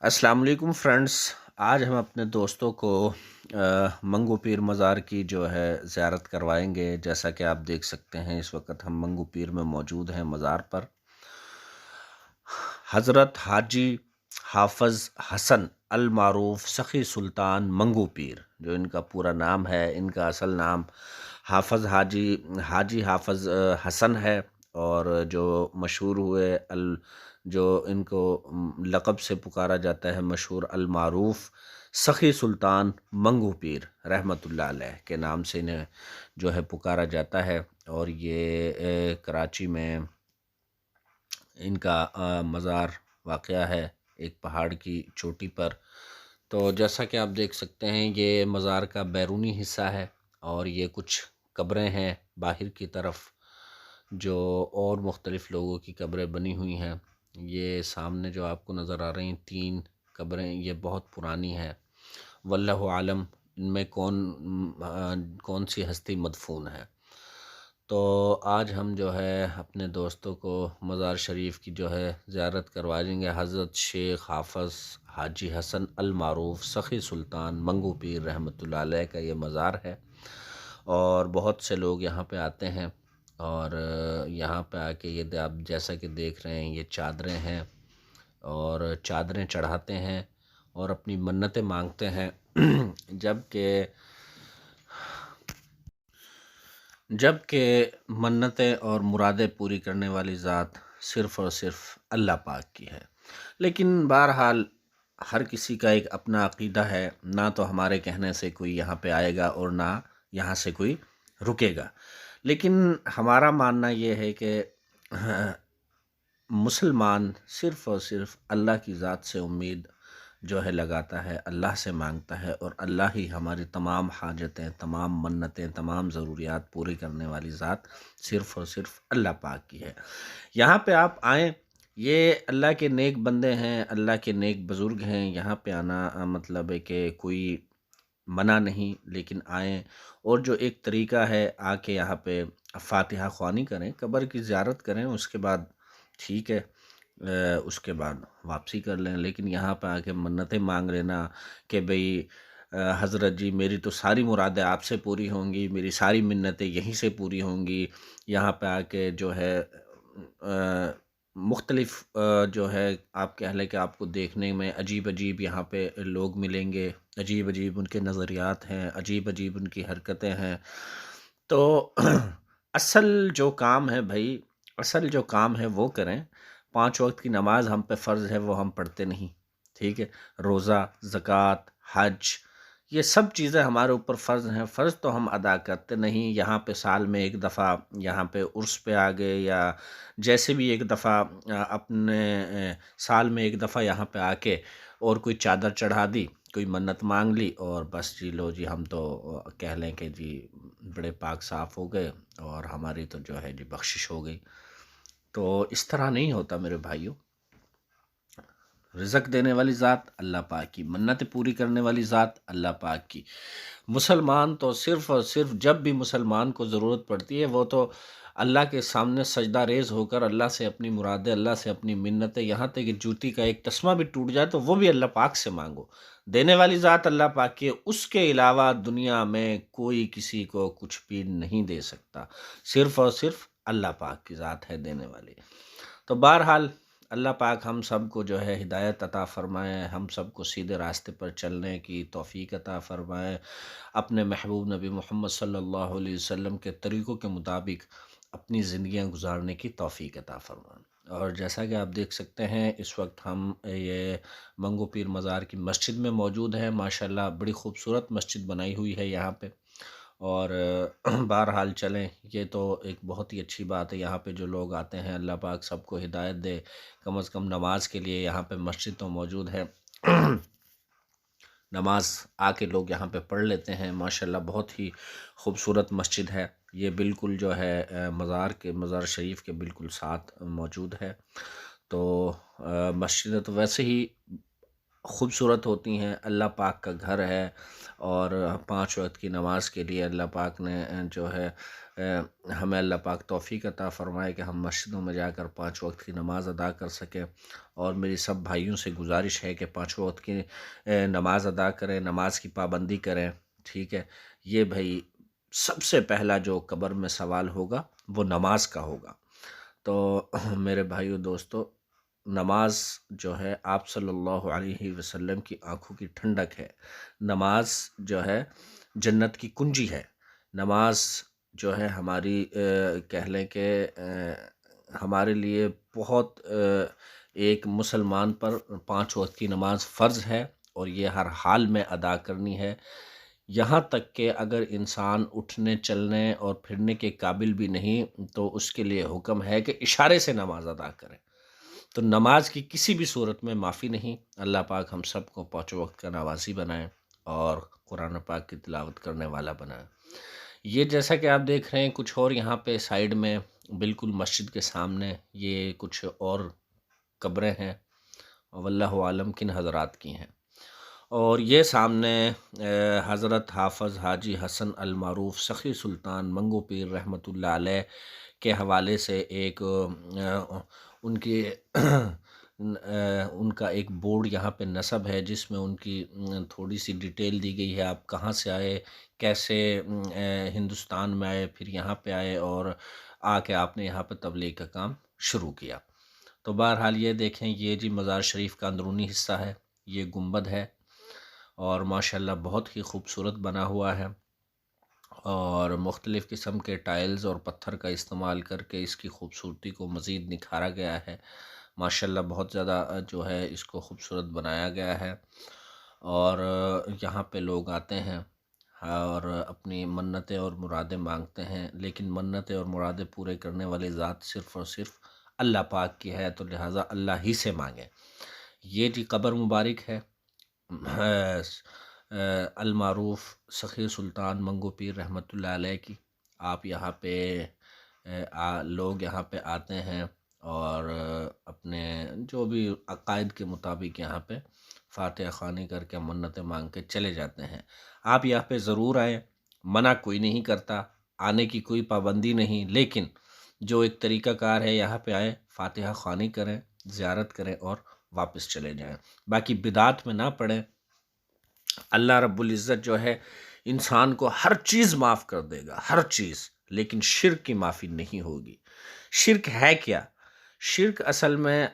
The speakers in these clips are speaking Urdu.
السلام علیکم فرینڈس، آج ہم اپنے دوستوں کو منگو پیر مزار کی جو ہے زیارت کروائیں گے۔ جیسا کہ آپ دیکھ سکتے ہیں اس وقت ہم منگو پیر میں موجود ہیں مزار پر۔ حضرت حاجی حافظ حسن المعروف سخی سلطان منگو پیر، جو ان کا پورا نام ہے، ان کا اصل نام حاجی حافظ حسن ہے، اور جو مشہور ہوئے جو ان کو لقب سے پکارا جاتا ہے مشہور المعروف سخی سلطان منگو پیر رحمۃ اللہ علیہ کے نام سے انہیں جو ہے پکارا جاتا ہے۔ اور یہ کراچی میں ان کا مزار واقع ہے، ایک پہاڑ کی چوٹی پر۔ تو جیسا کہ آپ دیکھ سکتے ہیں یہ مزار کا بیرونی حصہ ہے، اور یہ کچھ قبریں ہیں باہر کی طرف جو اور مختلف لوگوں کی قبریں بنی ہوئی ہیں۔ یہ سامنے جو آپ کو نظر آ رہی ہیں 3 قبریں، یہ بہت پرانی ہیں، واللہ عالم ان میں کون سی ہستی مدفون ہے۔ تو آج ہم جو ہے اپنے دوستوں کو مزار شریف کی جو ہے زیارت کروا دیں گے۔ حضرت شیخ حافظ حاجی حسن المعروف سخی سلطان منگو پیر رحمۃ اللہ علیہ کا یہ مزار ہے، اور بہت سے لوگ یہاں پہ آتے ہیں، اور یہاں پہ آ کے یہ آپ جیسا کہ دیکھ رہے ہیں یہ چادریں ہیں، اور چادریں چڑھاتے ہیں اور اپنی منتیں مانگتے ہیں۔ جبکہ منتیں اور مرادیں پوری کرنے والی ذات صرف اور صرف اللہ پاک کی ہے۔ لیکن بہرحال ہر کسی کا ایک اپنا عقیدہ ہے، نہ تو ہمارے کہنے سے کوئی یہاں پہ آئے گا اور نہ یہاں سے کوئی رکے گا۔ لیکن ہمارا ماننا یہ ہے کہ مسلمان صرف اور صرف اللہ کی ذات سے امید جو ہے لگاتا ہے، اللہ سے مانگتا ہے، اور اللہ ہی ہماری تمام حاجتیں، تمام منتیں، تمام ضروریات پوری کرنے والی ذات صرف اور صرف اللہ پاک کی ہے۔ یہاں پہ آپ آئیں، یہ اللہ کے نیک بندے ہیں، اللہ کے نیک بزرگ ہیں، یہاں پہ آنا مطلب ہے کہ کوئی منع نہیں، لیکن آئیں، اور جو ایک طریقہ ہے آ کے یہاں پہ فاتحہ خوانی کریں، قبر کی زیارت کریں، اس کے بعد ٹھیک ہے اس کے بعد واپسی کر لیں۔ لیکن یہاں پہ آ کے منتیں مانگ لینا کہ بھئی حضرت جی میری تو ساری مرادیں آپ سے پوری ہوں گی، میری ساری منتیں یہیں سے پوری ہوں گی، یہاں پہ آ کے جو ہے مختلف جو ہے آپ کہہ لیں کہ آپ کو دیکھنے میں عجیب عجیب یہاں پہ لوگ ملیں گے، عجیب عجیب ان کے نظریات ہیں، عجیب عجیب ان کی حرکتیں ہیں۔ تو اصل جو کام ہے بھائی، اصل جو کام ہے وہ کریں۔ 5 وقت کی نماز ہم پہ فرض ہے، وہ ہم پڑھتے نہیں، ٹھیک ہے۔ روزہ، زکوٰۃ، حج، یہ سب چیزیں ہمارے اوپر فرض ہیں، فرض تو ہم ادا کرتے نہیں۔ یہاں پہ سال میں ایک دفعہ یہاں پہ عرس پہ آ گئے، یا جیسے بھی ایک دفعہ اپنے سال میں ایک دفعہ یہاں پہ آ کے اور کوئی چادر چڑھا دی، کوئی منت مانگ لی، اور بس جی لو جی ہم تو کہہ لیں کہ جی بڑے پاک صاف ہو گئے، اور ہماری تو جو ہے جی بخشش ہو گئی۔ تو اس طرح نہیں ہوتا میرے بھائیوں۔ رزق دینے والی ذات اللہ پاک کی، منت پوری کرنے والی ذات اللہ پاک کی۔ مسلمان تو صرف اور صرف جب بھی مسلمان کو ضرورت پڑتی ہے وہ تو اللہ کے سامنے سجدہ ریز ہو کر اللہ سے اپنی مرادیں، اللہ سے اپنی منتیں، یہاں تک کہ جوتی کا ایک تسمہ بھی ٹوٹ جائے تو وہ بھی اللہ پاک سے مانگو۔ دینے والی ذات اللہ پاک کی ہے، اس کے علاوہ دنیا میں کوئی کسی کو کچھ بھی نہیں دے سکتا، صرف اور صرف اللہ پاک کی ذات ہے دینے والی۔ تو بہرحال اللہ پاک ہم سب کو جو ہے ہدایت عطا فرمائے، ہم سب کو سیدھے راستے پر چلنے کی توفیق عطا فرمائے، اپنے محبوب نبی محمد صلی اللہ علیہ وسلم کے طریقوں کے مطابق اپنی زندگیاں گزارنے کی توفیق عطا فرمائے۔ اور جیسا کہ آپ دیکھ سکتے ہیں اس وقت ہم یہ منگو پیر مزار کی مسجد میں موجود ہیں، ماشاءاللہ بڑی خوبصورت مسجد بنائی ہوئی ہے یہاں پہ، اور بہرحال چلیں، یہ تو ایک بہت ہی اچھی بات ہے۔ یہاں پہ جو لوگ آتے ہیں اللہ پاک سب کو ہدایت دے، کم از کم نماز کے لیے یہاں پہ مسجد تو موجود ہے، نماز آ کے لوگ یہاں پہ پڑھ لیتے ہیں۔ ماشاءاللہ بہت ہی خوبصورت مسجد ہے، یہ بالکل جو ہے مزار شریف کے بالکل ساتھ موجود ہے۔ تو مسجد تو ویسے ہی خوبصورت ہوتی ہیں، اللہ پاک کا گھر ہے، اور 5 وقت کی نماز کے لیے اللہ پاک نے جو ہے ہمیں اللہ پاک توفیق عطا فرمائے کہ ہم مسجدوں میں جا کر 5 وقت کی نماز ادا کر سکیں۔ اور میری سب بھائیوں سے گزارش ہے کہ 5 وقت کی نماز ادا کریں، نماز کی پابندی کریں، ٹھیک ہے۔ یہ بھائی سب سے پہلا جو قبر میں سوال ہوگا وہ نماز کا ہوگا۔ تو میرے بھائیو دوستو، نماز جو ہے آپ صلی اللہ علیہ وسلم کی آنکھوں کی ٹھنڈک ہے۔ نماز جو ہے جنت کی کنجی ہے۔ نماز جو ہے ہماری کہہ لیں کہ ہمارے لیے بہت ایک مسلمان پر 5 وقت کی نماز فرض ہے، اور یہ ہر حال میں ادا کرنی ہے۔ یہاں تک کہ اگر انسان اٹھنے چلنے اور پھرنے کے قابل بھی نہیں تو اس کے لیے حکم ہے کہ اشارے سے نماز ادا کرے۔ تو نماز کی کسی بھی صورت میں معافی نہیں۔ اللہ پاک ہم سب کو 5 وقت کا نمازی بنائے اور قرآن پاک کی تلاوت کرنے والا بنائے۔ یہ جیسا کہ آپ دیکھ رہے ہیں کچھ اور یہاں پہ سائیڈ میں بالکل مسجد کے سامنے یہ کچھ اور قبریں ہیں، واللہ عالم کن حضرات کی ہیں۔ اور یہ سامنے حضرت حافظ حاجی حسن المعروف سخی سلطان منگو پیر رحمۃ اللہ علیہ کے حوالے سے ایک ان کے ان کا ایک بورڈ یہاں پہ نصب ہے، جس میں ان کی تھوڑی سی ڈیٹیل دی گئی ہے، آپ کہاں سے آئے، کیسے ہندوستان میں آئے، پھر یہاں پہ آئے اور آ کے آپ نے یہاں پہ تبلیغ کا کام شروع کیا۔ تو بہرحال یہ دیکھیں، یہ جی مزار شریف کا اندرونی حصہ ہے، یہ گنبد ہے، اور ماشاءاللہ بہت ہی خوبصورت بنا ہوا ہے، اور مختلف قسم کے ٹائلز اور پتھر کا استعمال کر کے اس کی خوبصورتی کو مزید نکھارا گیا ہے۔ ماشاءاللہ بہت زیادہ جو ہے اس کو خوبصورت بنایا گیا ہے، اور یہاں پہ لوگ آتے ہیں اور اپنی منتیں اور مرادیں مانگتے ہیں، لیکن منتیں اور مرادیں پورے کرنے والی ذات صرف اور صرف اللہ پاک کی ہے، تو لہٰذا اللہ ہی سے مانگیں۔ یہ جی قبر مبارک ہے المعروف سخی سلطان منگو پیر رحمۃ اللہ علیہ کی۔ آپ یہاں پہ لوگ یہاں پہ آتے ہیں اور اپنے جو بھی عقائد کے مطابق یہاں پہ فاتحہ خوانی کر کے منتیں مانگ کے چلے جاتے ہیں۔ آپ یہاں پہ ضرور آئیں، منع کوئی نہیں کرتا، آنے کی کوئی پابندی نہیں، لیکن جو ایک طریقہ کار ہے یہاں پہ آئیں، فاتحہ خوانی کریں، زیارت کریں اور واپس چلے جائیں۔ باقی بدعات میں نہ پڑیں۔ اللہ رب العزت جو ہے انسان کو ہر چیز معاف کر دے گا، ہر چیز، لیکن شرک کی معافی نہیں ہوگی۔ شرک ہے کیا؟ شرک اصل میں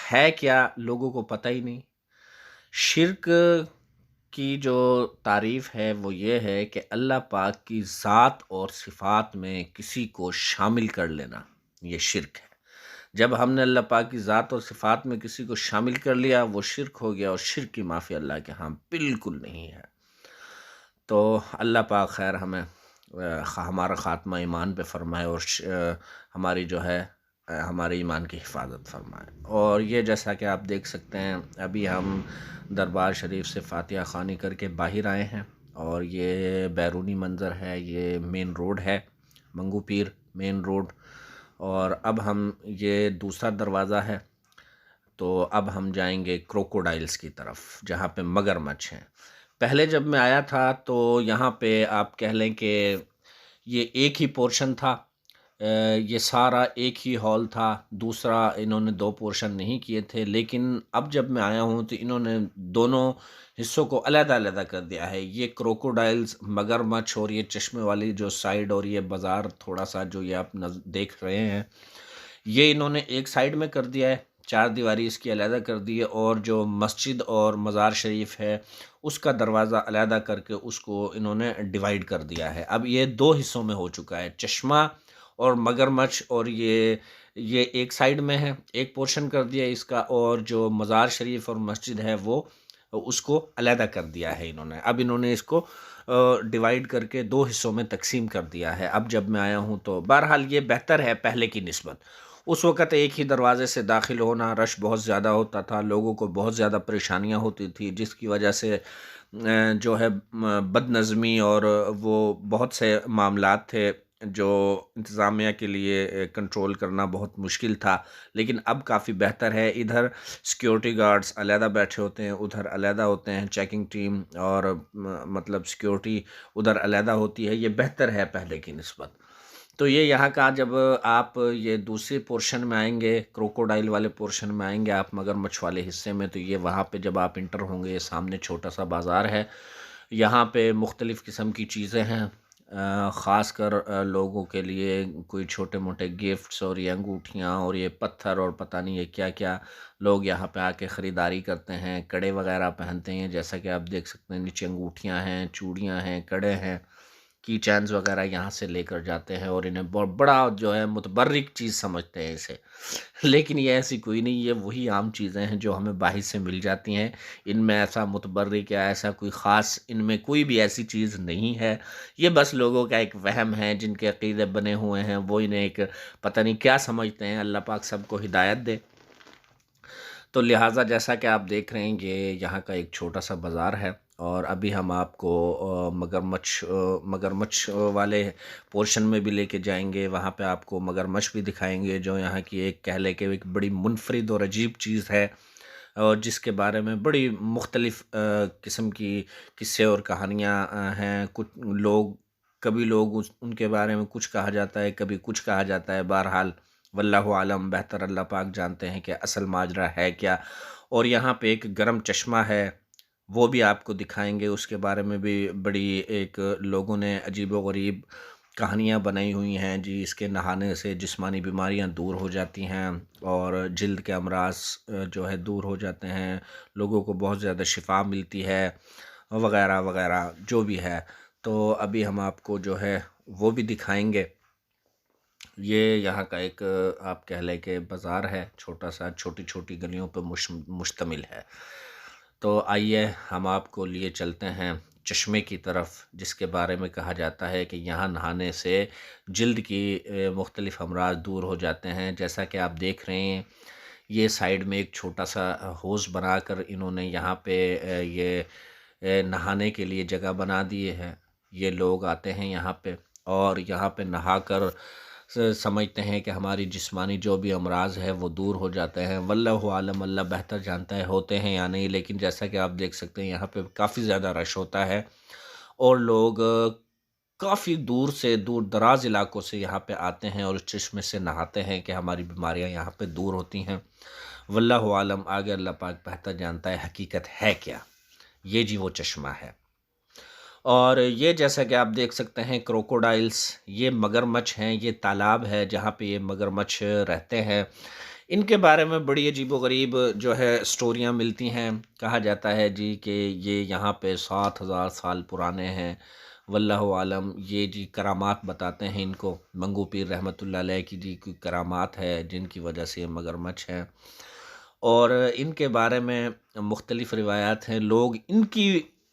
ہے کیا لوگوں کو پتہ ہی نہیں۔ شرک کی جو تعریف ہے وہ یہ ہے کہ اللہ پاک کی ذات اور صفات میں کسی کو شامل کر لینا، یہ شرک ہے۔ جب ہم نے اللہ پاک کی ذات اور صفات میں کسی کو شامل کر لیا وہ شرک ہو گیا، اور شرک کی معافی اللہ کے ہاں بالکل نہیں ہے۔ تو اللہ پاک خیر ہمیں ہمارا خاتمہ ایمان پہ فرمائے، اور ہماری جو ہے ہمارے ایمان کی حفاظت فرمائے۔ اور یہ جیسا کہ آپ دیکھ سکتے ہیں ابھی ہم دربار شریف سے فاتحہ خوانی کر کے باہر آئے ہیں، اور یہ بیرونی منظر ہے، یہ مین روڈ ہے، منگو پیر مین روڈ۔ اور اب ہم یہ دوسرا دروازہ ہے، تو اب ہم جائیں گے کروکوڈائلز کی طرف جہاں پہ مگرمچھ ہیں۔ پہلے جب میں آیا تھا تو یہاں پہ آپ کہہ لیں کہ یہ ایک ہی پورشن تھا، یہ سارا ایک ہی ہال تھا، دوسرا انہوں نے 2 پورشن نہیں کیے تھے، لیکن اب جب میں آیا ہوں تو انہوں نے دونوں حصوں کو علیحدہ علیحدہ کر دیا ہے۔ یہ کروکوڈائلز مگرمچھ اور یہ چشمے والی جو سائیڈ اور یہ بازار تھوڑا سا جو یہ آپ دیکھ رہے ہیں، یہ انہوں نے ایک سائیڈ میں کر دیا ہے، 4 دیواری اس کی علیحدہ کر دی ہے، اور جو مسجد اور مزار شریف ہے اس کا دروازہ علیحدہ کر کے اس کو انہوں نے ڈیوائیڈ کر دیا ہے۔ اب یہ 2 حصوں میں ہو چکا ہے، چشمہ اور مگرمچھ، اور یہ ایک سائیڈ میں ہے، ایک پورشن کر دیا اس کا، اور جو مزار شریف اور مسجد ہے وہ اس کو علیحدہ کر دیا ہے انہوں نے۔ اب انہوں نے اس کو ڈیوائیڈ کر کے 2 حصوں میں تقسیم کر دیا ہے۔ اب جب میں آیا ہوں تو بہرحال یہ بہتر ہے پہلے کی نسبت۔ اس وقت ایک ہی دروازے سے داخل ہونا، رش بہت زیادہ ہوتا تھا، لوگوں کو بہت زیادہ پریشانیاں ہوتی تھی، جس کی وجہ سے جو ہے بد نظمی اور وہ بہت سے معاملات تھے جو انتظامیہ کے لیے کنٹرول کرنا بہت مشکل تھا، لیکن اب کافی بہتر ہے۔ ادھر سیکیورٹی گارڈز علیحدہ بیٹھے ہوتے ہیں، ادھر علیحدہ ہوتے ہیں چیکنگ ٹیم، اور مطلب سیکیورٹی ادھر علیحدہ ہوتی ہے۔ یہ بہتر ہے پہلے کی نسبت۔ تو یہ یہاں کا، جب آپ یہ دوسرے پورشن میں آئیں گے، کروکوڈائل والے پورشن میں آئیں گے آپ مگر مچھ والے حصے میں، تو یہ وہاں پہ جب آپ انٹر ہوں گے، یہ سامنے چھوٹا سا بازار ہے، یہاں پہ مختلف قسم کی چیزیں ہیں، خاص کر لوگوں کے لیے کوئی چھوٹے موٹے گفٹس، اور یہ انگوٹھیاں اور یہ پتھر اور پتہ نہیں یہ کیا کیا لوگ یہاں پہ آ کے خریداری کرتے ہیں، کڑے وغیرہ پہنتے ہیں، جیسا کہ آپ دیکھ سکتے ہیں نیچے انگوٹھیاں ہیں، چوڑیاں ہیں، کڑے ہیں، کی چینز وغیرہ یہاں سے لے کر جاتے ہیں، اور انہیں بہت بڑا جو ہے متبرک چیز سمجھتے ہیں اسے، لیکن یہ ایسی کوئی نہیں، یہ وہی عام چیزیں ہیں جو ہمیں باہر سے مل جاتی ہیں۔ ان میں ایسا متبرک یا ایسا کوئی خاص، ان میں کوئی بھی ایسی چیز نہیں ہے۔ یہ بس لوگوں کا ایک وہم ہے، جن کے عقیدے بنے ہوئے ہیں، وہ انہیں ایک پتہ نہیں کیا سمجھتے ہیں۔ اللہ پاک سب کو ہدایت دے۔ تو لہٰذا جیسا کہ آپ دیکھ رہے ہیں، یہ یہاں کا ایک چھوٹا سا بازار ہے، اور ابھی ہم آپ کو مگرمچھ والے پورشن میں بھی لے کے جائیں گے، وہاں پہ آپ کو مگرمچھ بھی دکھائیں گے، جو یہاں کی ایک کہہ لے کہ ایک بڑی منفرد اور عجیب چیز ہے، اور جس کے بارے میں بڑی مختلف قسم کی قصے اور کہانیاں ہیں۔ کچھ لوگ، کبھی لوگ ان کے بارے میں کچھ کہا جاتا ہے، کبھی کچھ کہا جاتا ہے، بہرحال واللہ عالم، بہتر اللہ پاک جانتے ہیں کہ اصل ماجرا ہے کیا۔ اور یہاں پہ ایک گرم چشمہ ہے، وہ بھی آپ کو دکھائیں گے، اس کے بارے میں بھی بڑی ایک لوگوں نے عجیب و غریب کہانیاں بنائی ہوئی ہیں جی۔ اس کے نہانے سے جسمانی بیماریاں دور ہو جاتی ہیں، اور جلد کے امراض جو ہے دور ہو جاتے ہیں، لوگوں کو بہت زیادہ شفا ملتی ہے، وغیرہ وغیرہ جو بھی ہے۔ تو ابھی ہم آپ کو جو ہے وہ بھی دکھائیں گے۔ یہ یہاں کا ایک آپ کہہ لیں کہ بازار ہے، چھوٹا سا، چھوٹی چھوٹی گلیوں پہ مشتمل ہے۔ تو آئیے ہم آپ کو لیے چلتے ہیں چشمے کی طرف، جس کے بارے میں کہا جاتا ہے کہ یہاں نہانے سے جلد کی مختلف امراض دور ہو جاتے ہیں۔ جیسا کہ آپ دیکھ رہے ہیں، یہ سائیڈ میں ایک چھوٹا سا ہوز بنا کر انہوں نے یہاں پہ یہ نہانے کے لیے جگہ بنا دی ہے۔ یہ لوگ آتے ہیں یہاں پہ، اور یہاں پہ نہا کر سمجھتے ہیں کہ ہماری جسمانی جو بھی امراض ہے وہ دور ہو جاتے ہیں۔ واللہ عالم، اللہ بہتر جانتا ہے ہوتے ہیں یا نہیں، لیکن جیسا کہ آپ دیکھ سکتے ہیں یہاں پہ کافی زیادہ رش ہوتا ہے، اور لوگ کافی دور سے، دور دراز علاقوں سے یہاں پہ آتے ہیں اور اس چشمے سے نہاتے ہیں کہ ہماری بیماریاں یہاں پہ دور ہوتی ہیں۔ واللہ عالم، آگے اللہ پاک بہتر جانتا ہے حقیقت ہے کیا۔ یہ جی وہ چشمہ ہے، اور یہ جیسا کہ آپ دیکھ سکتے ہیں کروکوڈائلز، یہ مگرمچھ ہیں، یہ تالاب ہے جہاں پہ یہ مگرمچھ رہتے ہیں۔ ان کے بارے میں بڑی عجیب و غریب جو ہے سٹوریاں ملتی ہیں۔ کہا جاتا ہے جی کہ یہ یہاں پہ 7,000 سال پرانے ہیں۔ واللہ عالم، یہ جی کرامات بتاتے ہیں ان کو، منگو پیر رحمۃ اللہ علیہ کی جی کوئی کرامات ہے جن کی وجہ سے یہ مگرمچھ ہیں، اور ان کے بارے میں مختلف روایات ہیں۔ لوگ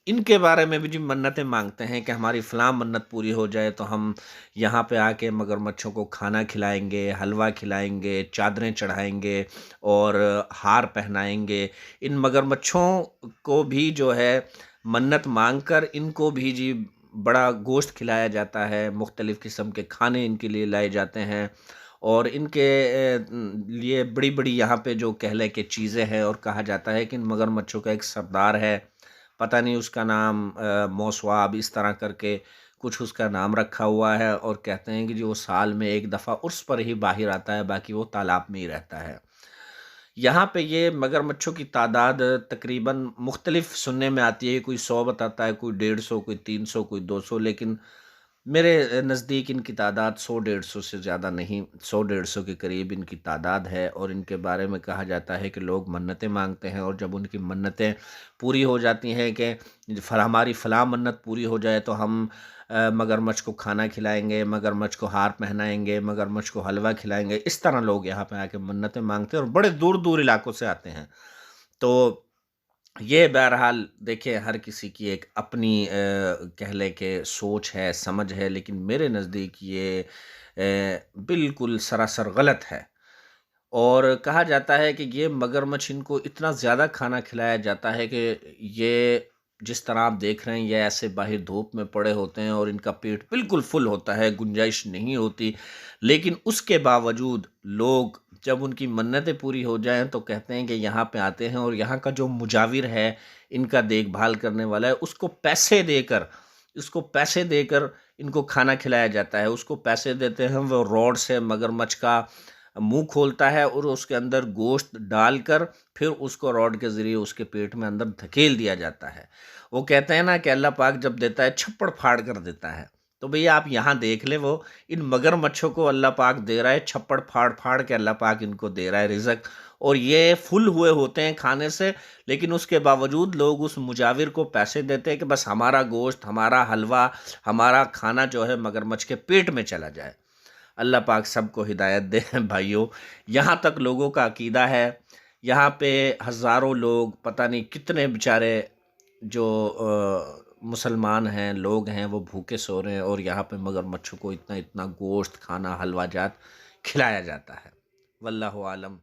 ان کے بارے میں بھی جی منتیں مانگتے ہیں کہ ہماری فلاں منت پوری ہو جائے تو ہم یہاں پہ آ کے مگرمچھوں کو کھانا کھلائیں گے، حلوہ کھلائیں گے، چادریں چڑھائیں گے، اور ہار پہنائیں گے۔ ان مگرمچھوں کو بھی جو ہے منت مانگ کر ان کو بھی جی بڑا گوشت کھلایا جاتا ہے، مختلف قسم کے کھانے ان کے لیے لائے جاتے ہیں، اور ان کے لیے بڑی بڑی یہاں پہ جو کہہ لیں کہ چیزیں ہیں، اور کہا جاتا ہے کہ ان مگرمچھوں کا ایک سردار ہے، پتہ نہیں اس کا نام موسواب اس طرح کر کے کچھ اس کا نام رکھا ہوا ہے، اور کہتے ہیں کہ جو وہ سال میں ایک دفعہ عرس پر ہی باہر آتا ہے، باقی وہ تالاب میں ہی رہتا ہے۔ یہاں پہ یہ مگرمچھوں کی تعداد تقریباً مختلف سننے میں آتی ہے، کوئی 100 بتاتا ہے، کوئی 150، کوئی 300، کوئی 200، لیکن میرے نزدیک ان کی تعداد 100-150 سے زیادہ نہیں، 100-150 کے قریب ان کی تعداد ہے، اور ان کے بارے میں کہا جاتا ہے کہ لوگ منتیں مانگتے ہیں، اور جب ان کی منتیں پوری ہو جاتی ہیں کہ ہماری فلاں منت پوری ہو جائے تو ہم مگرمچھ کو کھانا کھلائیں گے، مگرمچھ کو ہار پہنائیں گے، مگرمچھ کو حلوہ کھلائیں گے، اس طرح لوگ یہاں پہ آ کے منتیں مانگتے ہیں، اور بڑے دور دور علاقوں سے آتے ہیں۔ تو یہ بہرحال دیکھیں، ہر کسی کی ایک اپنی کہہ لیں کہ سوچ ہے، سمجھ ہے، لیکن میرے نزدیک یہ بالکل سراسر غلط ہے۔ اور کہا جاتا ہے کہ یہ مگرمچھ ان کو اتنا زیادہ کھانا کھلایا جاتا ہے کہ یہ جس طرح آپ دیکھ رہے ہیں یہ ایسے باہر دھوپ میں پڑے ہوتے ہیں اور ان کا پیٹ بالکل فل ہوتا ہے، گنجائش نہیں ہوتی، لیکن اس کے باوجود لوگ جب ان کی منتیں پوری ہو جائیں تو کہتے ہیں کہ یہاں پہ آتے ہیں، اور یہاں کا جو مجاور ہے، ان کا دیکھ بھال کرنے والا ہے، اس کو پیسے دے کر ان کو کھانا کھلایا جاتا ہے، اس کو پیسے دیتے ہیں، وہ روڈ سے مگرمچھ کا منہ کھولتا ہے اور اس کے اندر گوشت ڈال کر پھر اس کو راڈ کے ذریعے اس کے پیٹ میں اندر دھکیل دیا جاتا ہے۔ وہ کہتے ہیں نا کہ اللہ پاک جب دیتا ہے چھپڑ پھاڑ کر دیتا ہے، تو بھئی آپ یہاں دیکھ لیں، وہ ان مگر مچھوں کو اللہ پاک دے رہا ہے، چھپڑ پھاڑ پھاڑ کے اللہ پاک ان کو دے رہا ہے رزق، اور یہ فل ہوئے ہوتے ہیں کھانے سے، لیکن اس کے باوجود لوگ اس مجاور کو پیسے دیتے ہیں کہ بس ہمارا گوشت، ہمارا حلوہ، ہمارا کھانا جو ہے مگرمچھ کے پیٹ میں چلا جائے۔ اللہ پاک سب کو ہدایت دے بھائیوں۔ یہاں تک لوگوں کا عقیدہ ہے، یہاں پہ ہزاروں لوگ، پتہ نہیں کتنے بیچارے جو مسلمان ہیں، لوگ ہیں، وہ بھوکے سو رہے ہیں، اور یہاں پہ مگر مچھوں کو اتنا اتنا گوشت، کھانا، حلوہ جات کھلایا جاتا ہے۔ واللہ عالم۔